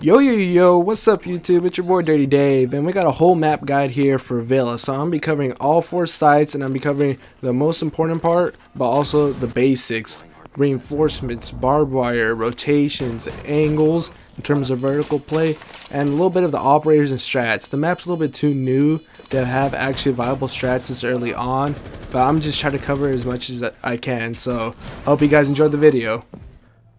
Yo, what's up YouTube? It's your boy Dirty Dave, and we got a whole map guide here for Villa. So I'm gonna be covering all 4 sites, and I'm gonna be covering the most important part, but also the basics. Reinforcements, barbed wire, rotations, angles, in terms of vertical play, and a little bit of the operators and strats. The map's a little bit too new to have actually viable strats this early on, but I'm just trying to cover as much as I can, so I hope you guys enjoyed the video.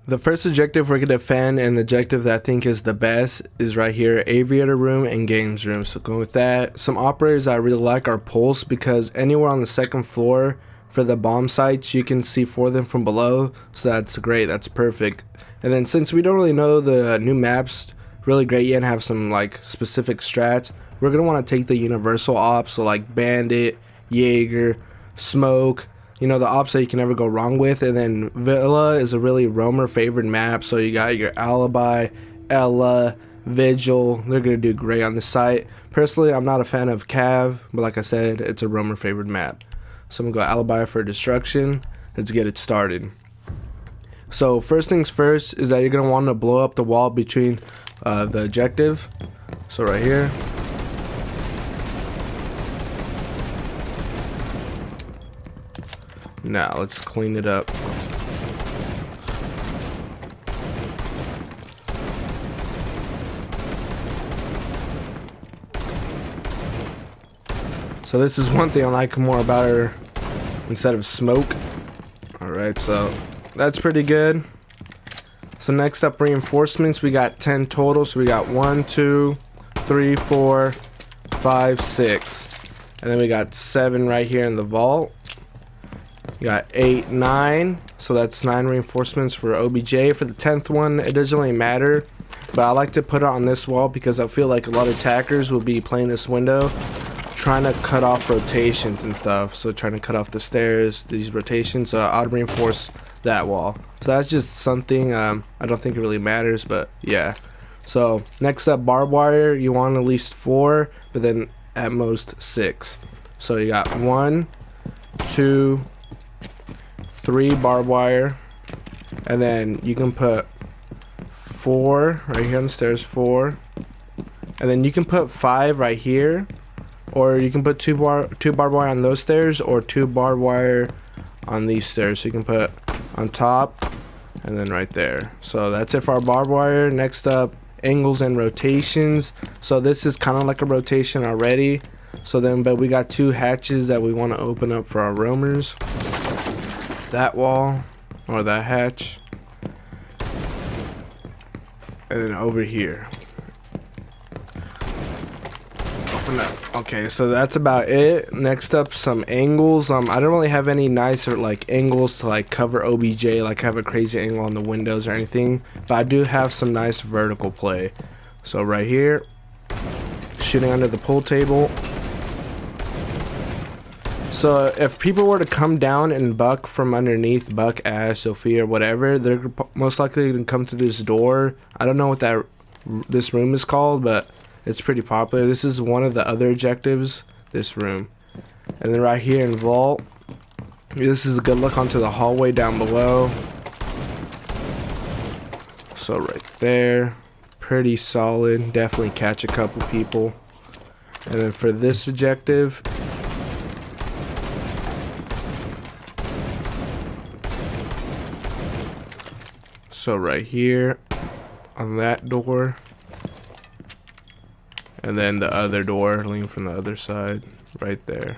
The first objective we're going to defend, and the objective that I think is the best, is right here, aviator room and games room. So going with that, some operators I really like are pulse, because anywhere on the second floor for the bomb sites you can see for them from below, so that's great, that's perfect. And then since we don't really know the new maps really great yet and have some like specific strats, we're going to want to take the universal ops, so like Bandit, Jaeger, Smoke, you know, the ops that you can never go wrong with. And then Villa is a really roamer favored map, so you got your Alibi, Ella, Vigil. They're gonna do great on the site. Personally, I'm not a fan of Cav, but like I said, it's a roamer favored map, so I'm gonna go Alibi for destruction. Let's get it started. So first things first is that you're gonna want to blow up the wall between the objective, so right here. Now let's clean it up. So this is one thing I like more about her instead of Smoke. Alright, so that's pretty good. So next up, reinforcements. We got 10 total. So we got 1, 2, 3, 4, 5, 6. And then we got 7 right here in the vault. You got 8, 9, so that's 9 reinforcements for OBJ. For the 10th one, it doesn't really matter, but I like to put it on this wall because I feel like a lot of attackers will be playing this window, trying to cut off rotations and stuff. So trying to cut off the stairs, these rotations, so I'd reinforce that wall. So that's just something I don't think it really matters, but yeah. So next up, barbed wire. You want at least 4, but then at most 6. So you got 1, 2, 3 barbed wire, and then you can put 4 right here on the stairs, 4, and then you can put 5 right here, or you can put 2 barbed wire on those stairs, or 2 barbed wire on these stairs. So you can put on top and then right there. So that's it for our barbed wire. Next up, angles and rotations. So this is kind of like a rotation already. So then, but we got 2 hatches that we want to open up for our roamers. That wall or that hatch, and then over here open up. Okay, so that's about it. Next up, some angles. I don't really have any nice or like angles to like cover OBJ, like have a crazy angle on the windows or anything, but I do have some nice vertical play. So right here, shooting under the pool table. So if people were to come down and buck from underneath, buck Ash, Sophia, or whatever, they're most likely going to come to this door. I don't know what this room is called, but it's pretty popular. This is one of the other objectives, this room. And then right here in vault, this is a good look onto the hallway down below. So right there, pretty solid. Definitely catch a couple people. And then for this objective, so right here on that door, and then the other door leaning from the other side right there.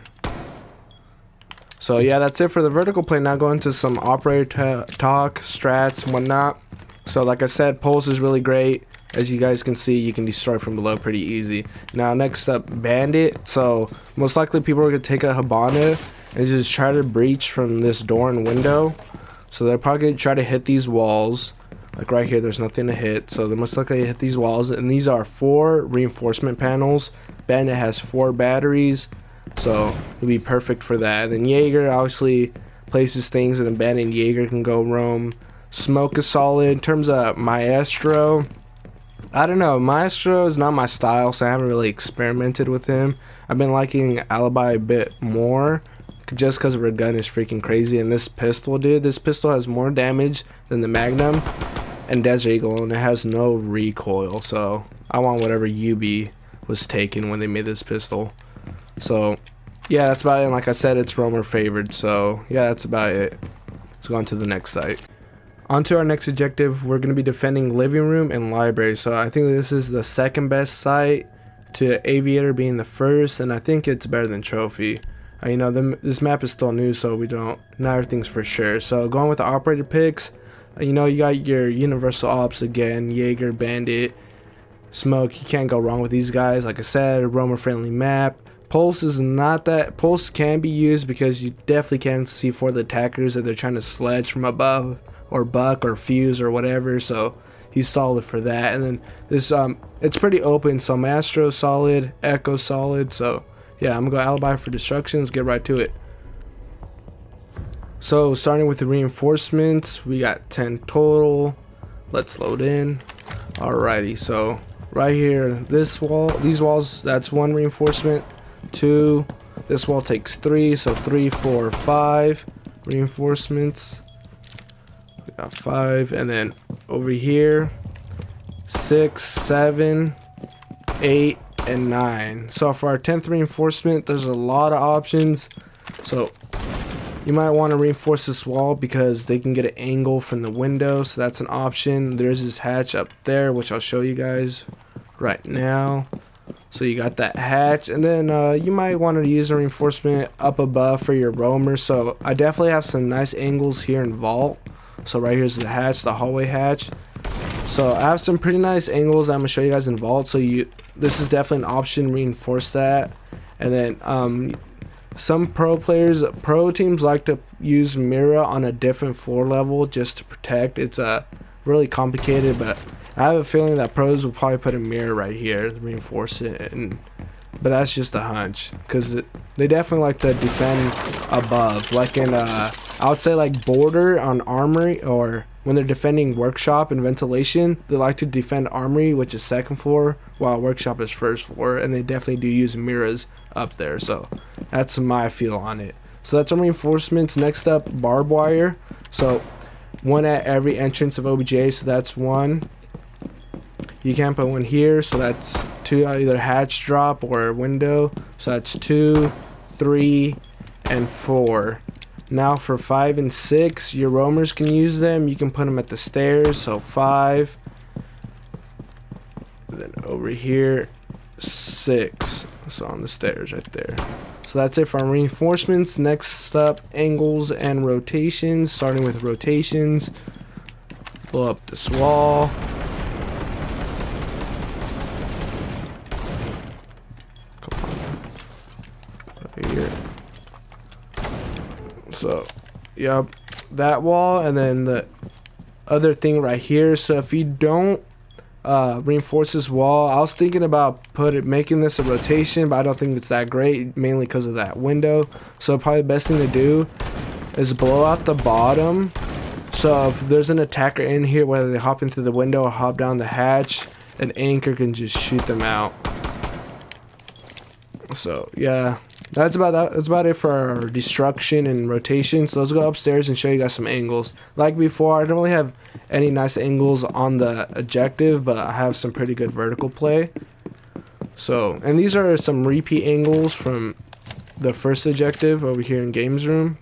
So yeah, that's it for the vertical play. Now go into some operator talk, strats, and whatnot. So like I said, pulse is really great. As you guys can see, you can destroy from below pretty easy. Now next up, Bandit. So most likely people are gonna take a Habana and just try to breach from this door and window. So they're probably gonna try to hit these walls. Like right here, there's nothing to hit, so they most likely hit these walls. And these are 4 reinforcement panels. Bandit has 4 batteries, so it'll be perfect for that. And then Jaeger obviously places things, and then Bandit and Jaeger can go roam. Smoke is solid. In terms of Maestro, I don't know. Maestro is not my style, so I haven't really experimented with him. I've been liking Alibi a bit more, just because her gun is freaking crazy. And this pistol, dude, this pistol has more damage than the Magnum. and Desert Eagle, and it has no recoil, so I want whatever UB was taken when they made this pistol. So yeah, that's about it. And like I said, it's roamer favored, so yeah, that's about it. Let's go on to the next site. On to our next objective. We're going to be defending living room and library. So I think this is the second best site, to aviator being the first, and I think it's better than trophy. You know, this map is still new, so not everything's for sure. So going with the operator picks, you know, you got your universal ops again, Jaeger, Bandit, Smoke. You can't go wrong with these guys. Like I said, roamer friendly map. Pulse is not that. Pulse can be used because you definitely can see for the attackers if they're trying to sledge from above, or buck, or fuse, or whatever. So he's solid for that. And then this it's pretty open, so Mastro solid, Echo solid. So yeah, I'm gonna go alibi for destruction. Let's get right to it. So starting with the reinforcements, we got 10 total. Let's load in. Alrighty, so right here, these walls, that's 1 reinforcement. 2, this wall takes 3, so 3, 4, 5 reinforcements. We got 5, and then over here 6, 7, 8, and 9. So for our 10th reinforcement, there's a lot of options. So you might want to reinforce this wall because they can get an angle from the window, so that's an option. There's this hatch up there, which I'll show you guys right now. So you got that hatch, and then you might want to use a reinforcement up above for your roamer. So I definitely have some nice angles here in vault. So right here's the hatch, the hallway hatch. So I have some pretty nice angles I'm gonna show you guys in vault. So this is definitely an option, reinforce that. And then some pro teams like to use mirror on a different floor level just to protect. It's really complicated, but I have a feeling that pros will probably put a mirror right here to reinforce it, but that's just a hunch, because they definitely like to defend above, like in I would say like border on armory, or when they're defending workshop and ventilation, they like to defend armory, which is second floor, while workshop is first floor, and they definitely do use mirrors up there. So that's my feel on it. So that's our reinforcements. Next up, barbed wire. So 1 at every entrance of OBJ, so that's 1. You can put 1 here, so that's 2 either hatch drop or window, so that's 2, 3, and 4. Now for 5 and 6, your roamers can use them. You can put them at the stairs, so 5, and then over here 6, so on the stairs right there. So that's it for our reinforcements. Next up, angles and rotations. Starting with rotations, blow up this wall. Here. So yep, that wall, and then the other thing right here. So if you don't reinforce this wall, I was thinking about making this a rotation, but I don't think it's that great, mainly because of that window. So probably the best thing to do is blow out the bottom, so if there's an attacker in here, whether they hop into the window or hop down the hatch, an anchor can just shoot them out. So yeah, that's about it for our destruction and rotation. So let's go upstairs and show you guys some angles. Like before, I don't really have any nice angles on the objective, but I have some pretty good vertical play. So, and these are some repeat angles from the first objective over here in games room.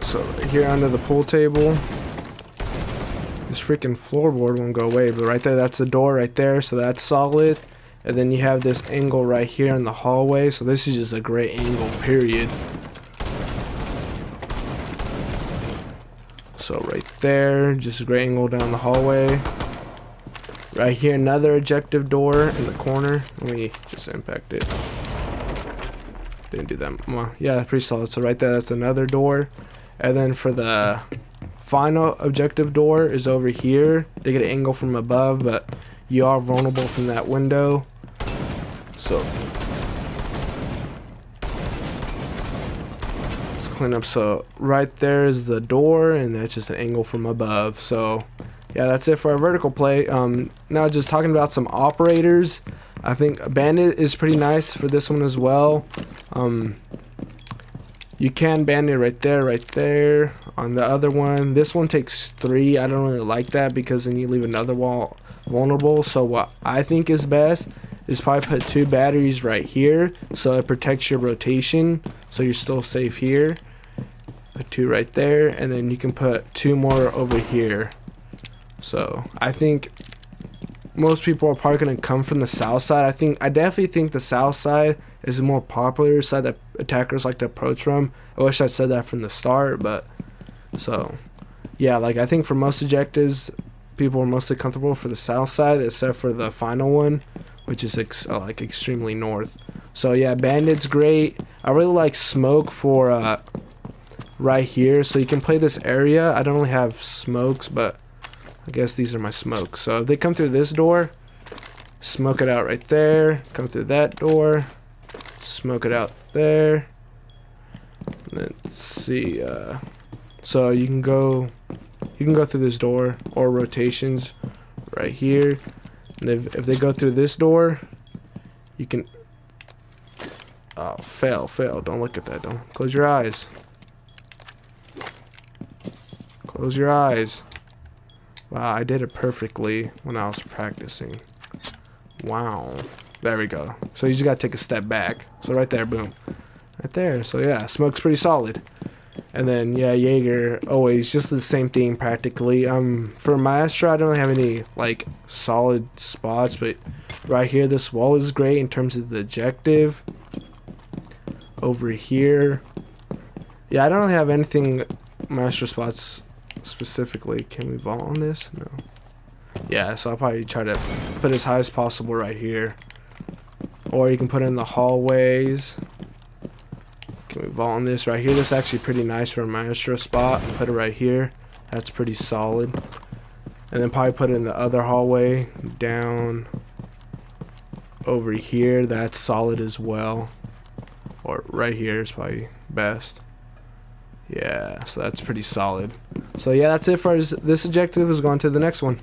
So right here under the pool table, this freaking floorboard won't go away, but right there, that's the door right there, so that's solid. And then you have this angle right here in the hallway, so this is just a great angle, period. So right there, just a great angle down the hallway. Right here, another objective door in the corner. Let me just impact it. Didn't do that. Well, yeah, pretty solid. So right there, that's another door. And then for the final objective door is over here. They get an angle from above, but you are vulnerable from that window. So let's clean up. So right there is the door, and that's just an angle from above. So yeah, that's it for our vertical play. Now just talking about some operators, I think Bandit is pretty nice for this one as well. You can Bandit right there. On the other one, this one takes 3. I don't really like that because then you leave another wall vulnerable. So what I think is best is probably put 2 batteries right here so it protects your rotation, so you're still safe here. Put 2 right there, and then you can put 2 more over here. So I think most people are probably going to come from the south side. I definitely think the south side is a more popular side that attackers like to approach from. I wish I said that from the start, but so yeah, like I think for most objectives people are mostly comfortable for the south side except for the final one, which is like extremely north. So yeah, Bandit's great. I really like smoke for right here, so you can play this area. I don't really have smokes, but I guess these are my smokes. So if they come through this door, smoke it out right there. Come through that door, smoke it out there. Let's see. So you can go through this door or rotations right here. And if they go through this door, you can. Oh, fail. Don't look at that. Don't close your eyes. Close your eyes. Wow, I did it perfectly when I was practicing. Wow. There we go. So you just gotta take a step back. So right there, boom. Right there. So yeah, smoke's pretty solid. And then yeah, Jaeger, always just the same thing practically. For Maestro, I don't really have any like solid spots, but right here, this wall is great in terms of the objective. Over here, yeah, I don't really have anything Maestro spots specifically. Can we vault on this? No. Yeah, so I'll probably try to put as high as possible right here, or you can put it in the hallways. Can we vault on this right here? This is actually pretty nice for a Maestro spot. Put it right here. That's pretty solid. And then probably put it in the other hallway down over here. That's solid as well. Or right here is probably best. Yeah, so that's pretty solid. So yeah, that's it for this objective. Let's go on to the next one.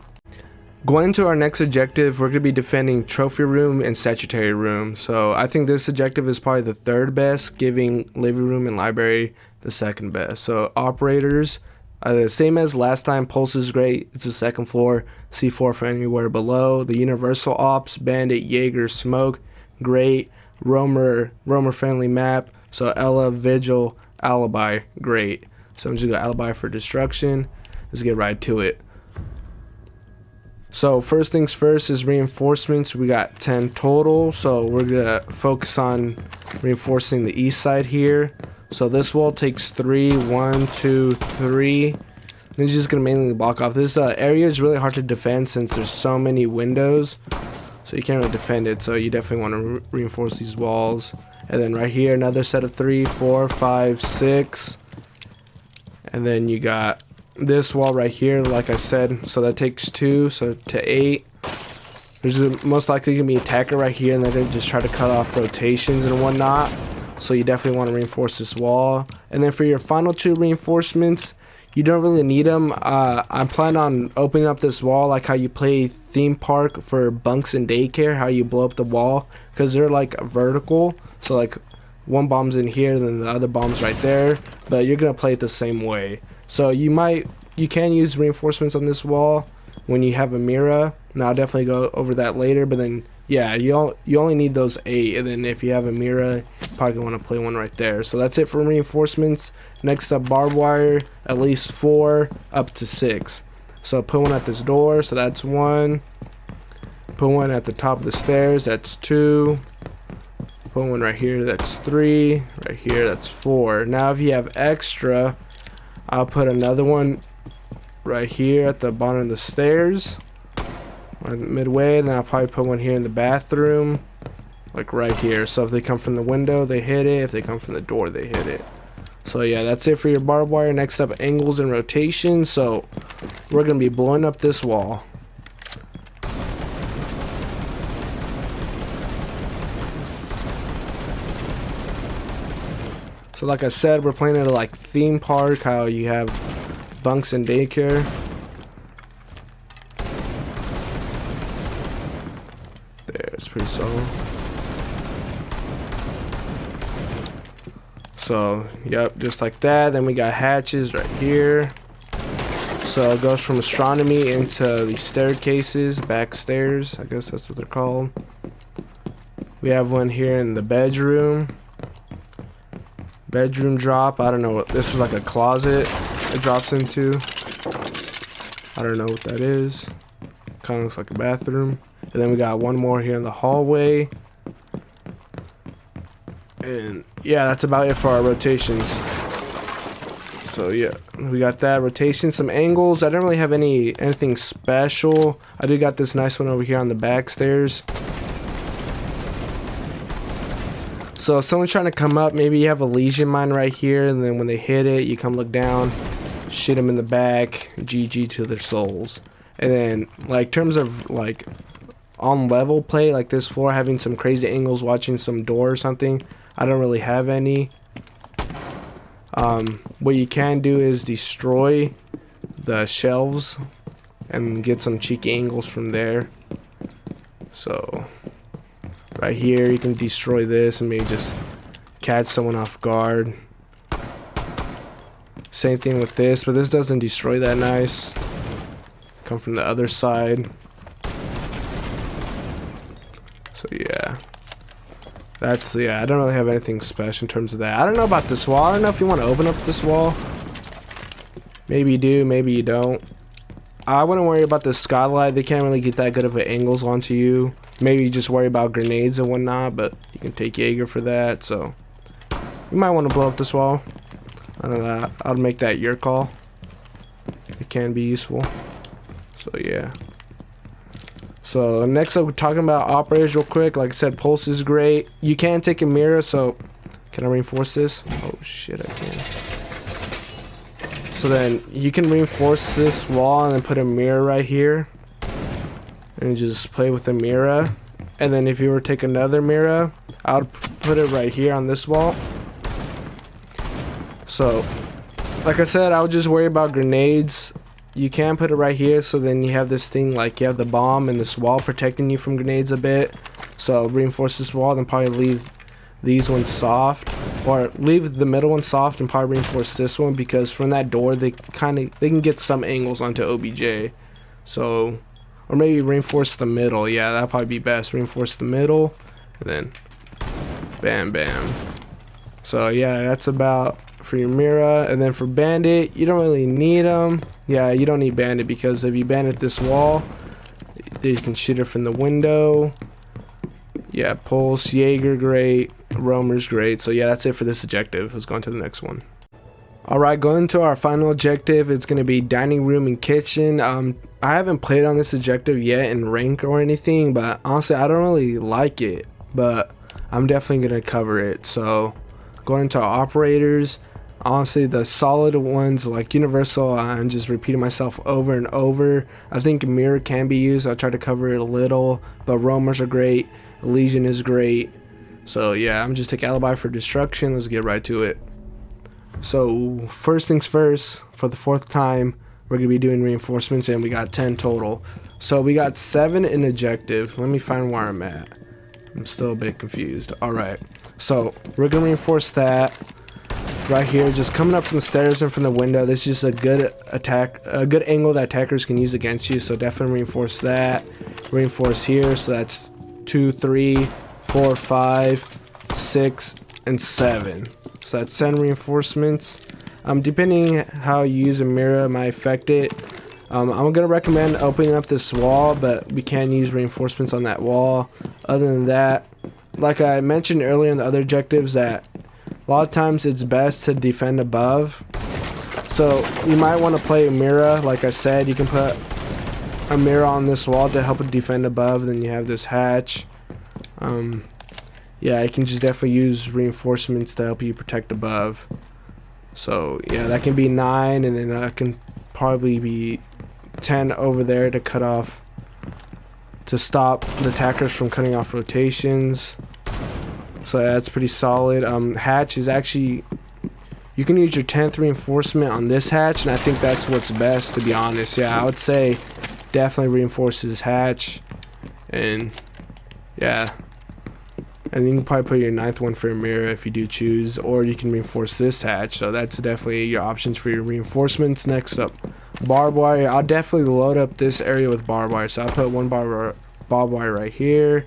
Going into our next objective, we're going to be defending Trophy Room and Sagittarii Room. So I think this objective is probably the 3rd best, giving Living Room and Library the 2nd best. So operators, the same as last time. Pulse is great. It's the 2nd floor. C4 for anywhere below. The Universal Ops, Bandit, Jaeger, Smoke, great. Roamer friendly map. So Ella, Vigil, Alibi, great. So I'm just going to go Alibi for destruction. Let's get right to it. So first things first is reinforcements. We got 10 total, so we're gonna focus on reinforcing the east side here. So this wall takes 3, 1, 2, 3. This is just gonna mainly block off. This area is really hard to defend since there's so many windows, so you can't really defend it. So you definitely want to reinforce these walls. And then right here, another set of 3, 4, 5, 6, and then you got this wall right here, like I said, so that takes 2, so to 8. There's most likely gonna be an attacker right here, and they're gonna just try to cut off rotations and whatnot. So you definitely want to reinforce this wall. And then for your final 2 reinforcements, you don't really need them. I'm planning on opening up this wall like how you play theme park for bunks and daycare, how you blow up the wall, because they're like vertical. So like one bomb's in here, then the other bomb's right there, but you're gonna play it the same way. So you can use reinforcements on this wall when you have a Mira. Now I'll definitely go over that later, but then yeah, you only need those 8, and then if you have a Mira, you probably want to play one right there. So that's it for reinforcements. Next up, barbed wire, at least 4 up to 6. So put one at this door, so that's 1. Put one at the top of the stairs, that's 2. Put one right here, that's 3. Right here, that's 4. Now if you have extra, I'll put another one right here at the bottom of the stairs, midway, and then I'll probably put one here in the bathroom, like right here. So if they come from the window, they hit it. If they come from the door, they hit it. So yeah, that's it for your barbed wire. Next up, angles and rotations. So we're gonna be blowing up this wall. So like I said, we're playing at a like theme park, how you have bunks and daycare. There, it's pretty solid. So yep, just like that. Then we got hatches right here. So it goes from astronomy into the staircases, back stairs, I guess that's what they're called. We have one here in the bedroom. Bedroom drop, I don't know what this is, like a closet it drops into. I don't know what that is. Kind of looks like a bathroom. And then we got one more here in the hallway. And yeah, that's about it for our rotations. So yeah, we got that rotation, some angles. I don't really have anything special. I do got this nice one over here on the back stairs. So if someone's trying to come up, maybe you have a Legion mine right here, and then when they hit it, you come look down, shoot them in the back, GG to their souls. And then like terms of like on level play, like this floor having some crazy angles, watching some door or something, I don't really have any. What you can do is destroy the shelves and get some cheeky angles from there. So right here you can destroy this and maybe just catch someone off guard. Same thing with this, but this doesn't destroy that nice. Come from the other side. So yeah, that's, yeah, I don't really have anything special in terms of that. I don't know about this wall. I don't know if you want to open up this wall. Maybe you do, maybe you don't. I wouldn't worry about the skylight. They can't really get that good of an angles onto you. Maybe you just worry about grenades and whatnot, but you can take Jaeger for that. So you might want to blow up this wall. I don't know. I'll make that your call. It can be useful. So yeah. So next up, we're talking about operators real quick. Like I said, pulse is great. You can take a mirror. So can I reinforce this? Oh shit, I can. So then you can reinforce this wall and then put a mirror right here. And just play with the mirror. And then if you were to take another mirror, I would put it right here on this wall. So like I said, I would just worry about grenades. You can put it right here, so then you have this thing, like you have the bomb and this wall protecting you from grenades a bit. So reinforce this wall, then probably leave these ones soft, or leave the middle one soft and probably reinforce this one, because from that door they can get some angles onto OBJ. So, or maybe reinforce the middle. Yeah, that'd probably be best. Reinforce the middle, and then bam bam. So yeah, that's about for your Mira. And then for Bandit, you don't really need them. Yeah, you don't need Bandit, because if you bandit this wall, you can shoot it from the window. Yeah, Pulse, Jaeger, great. Roamer's great. So yeah, that's it for this objective. Let's go on to the next one. Alright, going to our final objective. It's going to be dining room and kitchen. I haven't played on this objective yet in rank or anything, but honestly I don't really like it, but I'm definitely going to cover it. So going into our operators, honestly the solid ones like Universal, I'm just repeating myself over and over. I think Mirror can be used. I'll try to cover it a little, but Roamers are great. Legion is great. So yeah, I'm just taking Alibi for destruction. Let's get right to it. So first things first, for the 4th time we're gonna be doing reinforcements, and we got 10 total. So we got 7 in objective. Let me find where I'm at. I'm still a bit confused. Alright, so we're gonna reinforce that right here, just coming up from the stairs and from the window. This is just a good angle that attackers can use against you, so definitely reinforce that. Reinforce here, so that's 2, 3, 4, 5, 6, and 7. So that's 10 reinforcements. Depending how you use a mirror, might affect it. I'm gonna recommend opening up this wall, but we can use reinforcements on that wall. Other than that, like I mentioned earlier in the other objectives, that a lot of times it's best to defend above. So you might want to play a mirror. Like I said, you can put a mirror on this wall to help it defend above. Then you have this hatch. Yeah, you can just definitely use reinforcements to help you protect above. So yeah, that can be 9, and then that can probably be 10 over there to cut off, to stop the attackers from cutting off rotations. So yeah, that's pretty solid. Hatch is actually, you can use your 10th reinforcement on this hatch, and I think that's what's best, to be honest. Yeah, I would say definitely reinforce this hatch. And yeah, And you can probably put your 9th one for your mirror if you do choose, or you can reinforce this hatch. So that's definitely your options for your reinforcements. Next up, barbed wire. I'll definitely load up this area with barbed wire. So I'll put one barbed wire right here,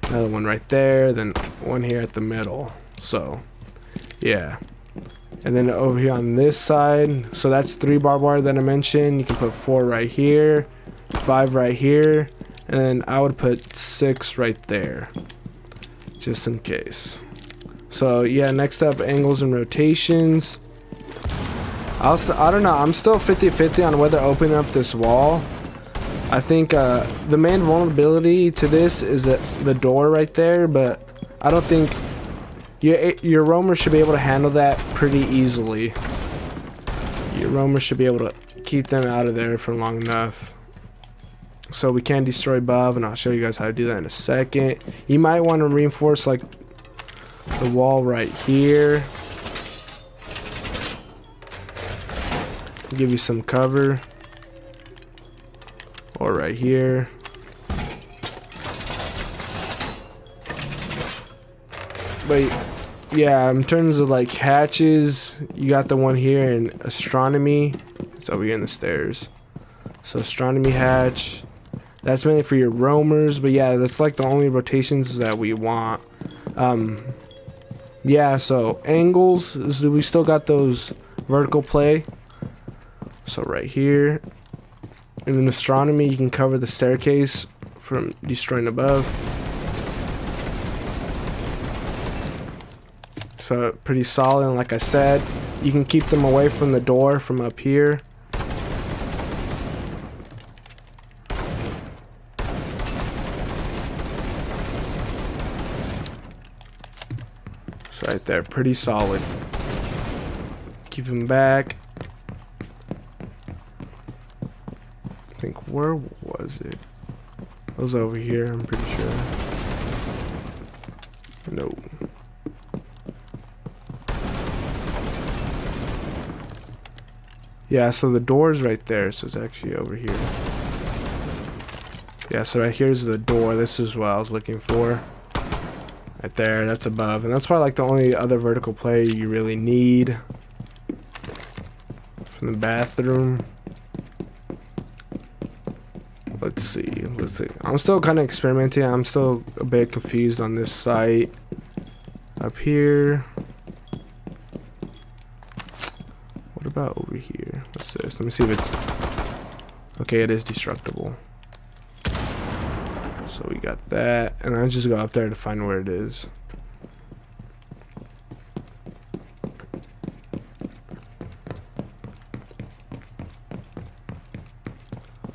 another one right there, then one here at the middle. So yeah, and then over here on this side, so that's 3 barbed wire that I mentioned. You can put 4 right here, 5 right here, and then I would put 6 right there, just in case. So yeah, next up, angles and rotations. I don't know, I'm still 50-50 on whether opening up this wall. I think the main vulnerability to this is the door right there, but I don't think your roamer should be able to handle that pretty easily. Your roamer should be able to keep them out of there for long enough. So we can destroy above, and I'll show you guys how to do that in a second. You might want to reinforce like the wall right here. Give you some cover. Or right here. But yeah, in terms of like hatches, you got the one here in astronomy. It's over here in the stairs. So astronomy hatch. That's mainly for your roamers, but yeah, that's like the only rotations that we want. Yeah, so angles, we still got those vertical play. So right here. And in astronomy, you can cover the staircase from destroying above. So pretty solid, and like I said, you can keep them away from the door from up here. So right there, pretty solid. Keep them back. I think, where was it? It was over here, I'm pretty sure. No. Yeah, so the door's right there, so it's actually over here. Yeah, so right here's the door. This is what I was looking for. Right there, that's above. And that's probably like the only other vertical play you really need. From the bathroom. Let's see. I'm still kind of experimenting. I'm still a bit confused on this site. Up here. What about over here? What's this? Let me see if it's... Okay, it is destructible. So we got that. And I'll just go up there to find where it is.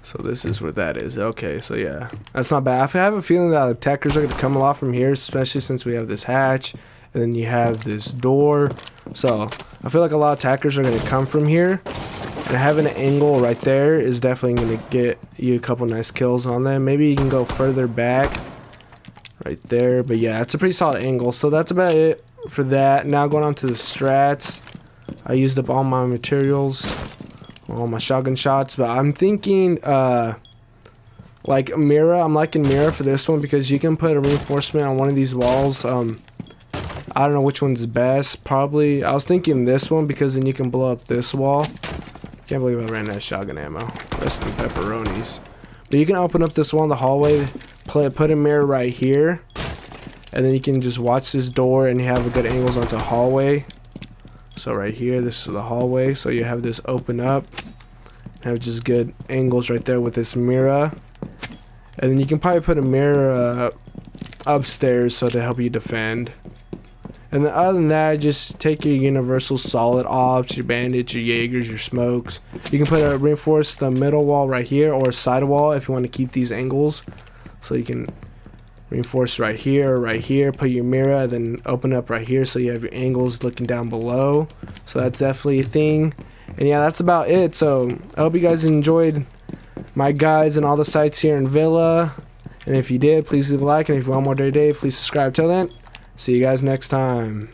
So this is where that is. Okay, so yeah, that's not bad. I have a feeling that attackers are going to come a lot from here, especially since we have this hatch, and then you have this door. So I feel like a lot of attackers are going to come from here, and having an angle right there is definitely going to get you a couple nice kills on them. Maybe you can go further back right there, but yeah, it's a pretty solid angle. So that's about it for that. Now going on to the strats. I used up all my materials, all my shotgun shots, but I'm thinking like mirror. I'm liking mirror for this one because you can put a reinforcement on one of these walls. I don't know which one's best. Probably I was thinking this one because then you can blow up this wall. Can't believe I ran out of shotgun ammo. Rest in pepperonis. But you can open up this one in the hallway, put a mirror right here, and then you can just watch this door and you have a good angles onto the hallway. So right here, this is the hallway, so you have this open up, have just good angles right there with this mirror, and then you can probably put a mirror upstairs so to help you defend. And then other than that, just take your universal solid ops, your bandits, your Jaegers, your smokes. You can reinforce the middle wall right here or side wall if you want to keep these angles, so you can reinforce right here or right here, put your mirror, then open up right here so you have your angles looking down below. So that's definitely a thing. And yeah, that's about it. So I hope you guys enjoyed my guides and all the sites here in Villa. And if you did, please leave a like. And if you want more day, please subscribe. Till then, see you guys next time.